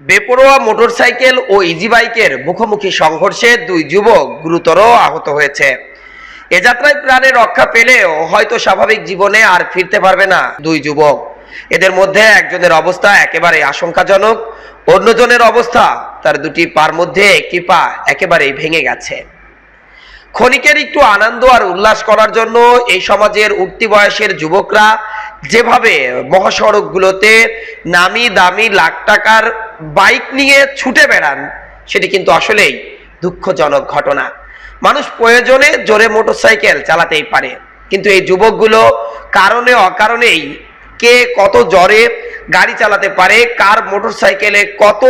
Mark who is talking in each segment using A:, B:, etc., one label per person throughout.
A: বেপরোয়া মোটরসাইকেল ও ইজি বাইকের মুখোমুখি সংঘর্ষে দুই যুবক গুরুতর আহত হয়েছে। এ যাত্রায় প্রাণে রক্ষা পেলেও হয়তো স্বাভাবিক জীবনে আর ফিরতে পারবে না দুই যুবক। এদের মধ্যে একজনের অবস্থা একেবারে আশঙ্কাজনক, অন্যজনের অবস্থা তার দুটি পার মধ্যে একটি পা একেবারেই ভেঙে গেছে। ক্ষণিকের একটু আনন্দ আর উল্লাস করার জন্য এই সমাজের উঠতি বয়সের যুবকরা যেভাবে মহাসড়কগুলোতে নামি দামি লাখ টাকার বাইক নিয়ে ছুটে বেড়ান, সেটি কিন্তু আসলেই দুঃখজনক ঘটনা। মানুষ প্রয়োজনে জোরে মোটরসাইকেল চালাতেই পারে, কিন্তু এই যুবকগুলো কারণে অকারণেই কে কত জোরে গাড়ি চালাতে পারে, কার মোটরসাইকেলে কত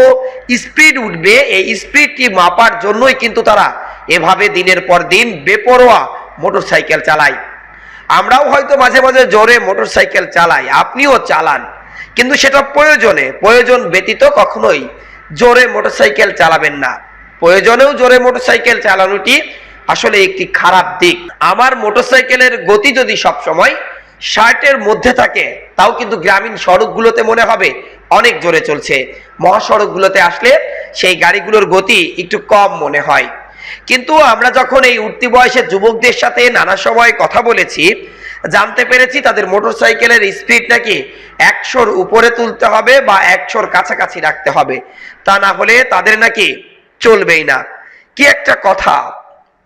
A: স্পিড উঠবে, এই স্পিডটি মাপার জন্যই কিন্তু তারা এভাবে দিনের পর দিন বেপরোয়া মোটরসাইকেল চালায়। আমরাও হয়তো মাঝে মাঝে জোরে মোটরসাইকেল চালাই, আপনিও চালান, কিন্তু সেটা প্রয়োজনে, প্রয়োজন ব্যতীত কখনোই জোরে মোটরসাইকেল চালাবেন না। প্রয়োজনেও জোরে মোটরসাইকেল চালানোটি আসলে একটি খারাপ দিক। আমার মোটরসাইকেলের গতি যদি সবসময় 60-এর মধ্যে থাকে, তাও কিন্তু গ্রামীণ সড়কগুলোতে মনে হবে অনেক জোরে চলছে। মহাসড়কগুলোতে আসলে সেই গাড়িগুলোর গতি একটু কম মনে হয়। কিন্তু আমরা যখন এই উঠতি বয়সের যুবকদের সাথে নানা সময় কথা বলেছি, জানতে পেরেছি তাদের মোটরসাইকেলের স্পিড নাকি 100-র উপরে তুলতে হবে বা 100-র কাছাকাছি রাখতে হবে, তা না হলে তাদের নাকি চলবেই না। কি একটা কথা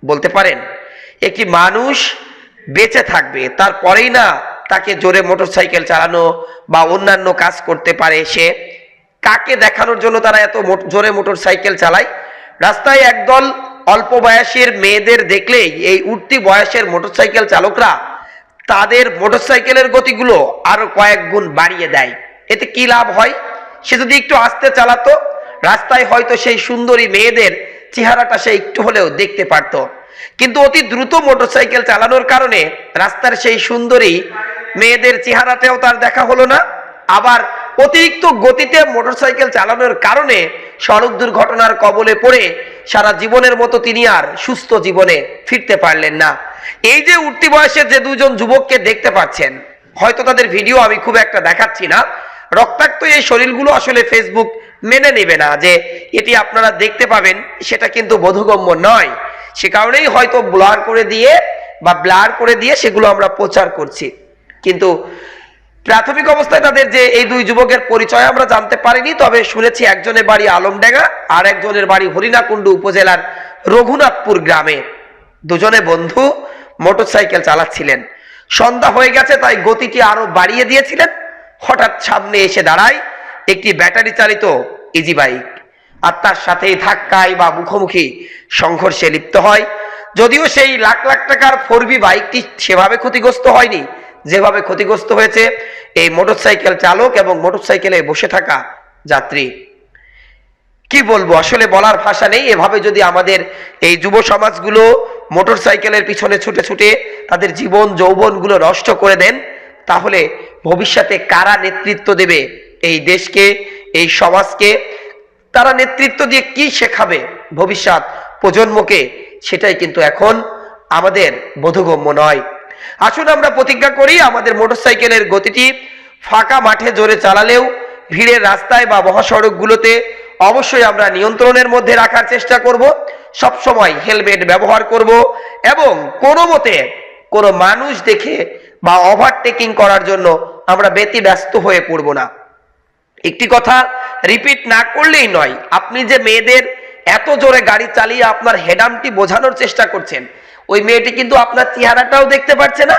A: বলতে পারেন, একটি মানুষ বেঁচে থাকবে তারপরেই না তাকে জোরে মোটরসাইকেল চালানো বা অন্যান্য কাজ করতে পারে। সে কাকে দেখানোর জন্য তারা এত জোরে মোটরসাইকেল চালায়? রাস্তায় একদল অল্প বয়সের মেয়েদের দেখলেই এই উঠতি বয়সের মোটরসাইকেল চালকরা তাদের মোটরসাইকেলের গতিগুলো আরো কয়েক গুণ বাড়িয়ে দেয়। এতে কি লাভ হয়? সে যদি একটু আস্তে চালাতো, রাস্তায় হয়তো সেই সুন্দরী মেয়েদের চেহারাটা সে একটু হলেও দেখতে পারত। কিন্তু অতি দ্রুত মোটরসাইকেল চালানোর কারণে রাস্তার সেই সুন্দরী মেয়েদের চেহারাটাও তার দেখা হলো না। আবার অতিরিক্ত গতিতে মোটরসাইকেল চালানোর কারণে সড়ক দুর্ঘটনার কবলে পড়ে সারা জীবনের মতো তিনি আর সুস্থ জীবনে ফিরতে পারলেন না। এই যে উঠতি বয়সের যে দুজন যুবককে দেখতে পাচ্ছেন, হয়তো তাদের ভিডিও আমি খুব একটা দেখাচ্ছি না, রক্তাক্ত এই শরীরগুলো আসলে ফেসবুক মেনে নেবে না যে এটি আপনারা দেখতে পাবেন, সেটা কিন্তু বোধগম্য নয়। সে কারণেই হয়তো ব্লার করে দিয়ে সেগুলো আমরা প্রচার করছি। কিন্তু প্রাথমিক অবস্থায় তাদের যে এই দুই যুবকের পরিচয় আমরা জানতে পারিনি, তবে শুনেছি একজনের বাড়ি আলমডাঙ্গা আর একজনের বাড়ি হরিণাকুণ্ডু উপজেলার রঘুনাথপুর গ্রামে। দুজনে বন্ধু মোটরসাইকেল চালাচ্ছিলেন, সন্ধ্যা হয়ে গেছে তাই গতিটি আরো বাড়িয়ে দিয়েছিলেন। হঠাৎ সামনে এসে দাঁড়ায় একটি ব্যাটারি চালিত ইজি বাইক, আর তার সাথেই ধাক্কায় বা মুখোমুখি সংঘর্ষে লিপ্ত হয়। যদিও সেই লাখ লাখ টাকার 4B বাইকটি সেভাবে ক্ষতিগ্রস্ত হয়নি যেভাবে ক্ষতিগ্রস্ত হয়েছে এই মোটরসাইকেল চালক এবং মোটরসাইকেলে বসে থাকা যাত্রী। কি বলবো, আসলে বলার ভাষা নেই। এভাবে যদি আমাদের এই যুব সমাজগুলো মোটরসাইকেলের পিছনে ছুটে ছুটে তাদের জীবন যৌবনগুলো নষ্ট করে দেন, তাহলে ভবিষ্যতে কারা নেতৃত্ব দেবে এই দেশকে, এই সমাজকে? তারা নেতৃত্ব দিয়ে কি শেখাবে ভবিষ্যৎ প্রজন্মকে, সেটাই কিন্তু এখন আমাদের বোধগম্য নয়। আসুন আমরা প্রতিজ্ঞা করি, আমাদের মোটরসাইকেলের গতিটি ফাঁকা মাঠে জোরে চালালেও ভিড়ের রাস্তায় বা মহাসড়কগুলোতে অবশ্যই আমরা নিয়ন্ত্রণের মধ্যে রাখার চেষ্টা করব। সব সময় হেলমেট ব্যবহার করব এবং কোনো মতে কোনো মানুষ দেখে বা ওভারটেকিং করার জন্য আমরা ব্যতিব্যস্ত হয়ে পড়ব না। একটি কথা রিপিট না করলেই নয়, আপনি যে মেয়েদের এত জোরে গাড়ি চালিয়ে আপনার হেডামটি বোঝানোর চেষ্টা করছেন, ওই মেয়েটি কিন্তু আপনার চেহারাটাও দেখতে পারছে না,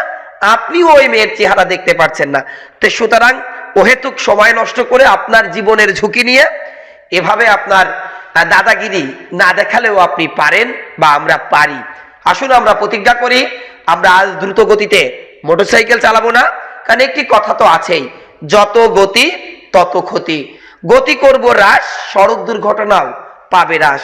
A: আপনিও ওই মেয়ের চেহারা দেখতে পারছেন না। তো সুতরাং অহেতুক সময় নষ্ট করে আপনার জীবনের ঝুঁকি নিয়ে এভাবে আপনার দাদাগিরি না দেখালেও আপনি পারেন বা আমরা পারি। আসুন আমরা প্রতিজ্ঞা করি, আমরা আজ দ্রুত গতিতে মোটরসাইকেল চালাবো না। কারণ একটি কথা তো আছেই, যত গতি তত ক্ষতি। গতি করব হ্রাস, সড়ক দুর্ঘটনাও পাবে হ্রাস।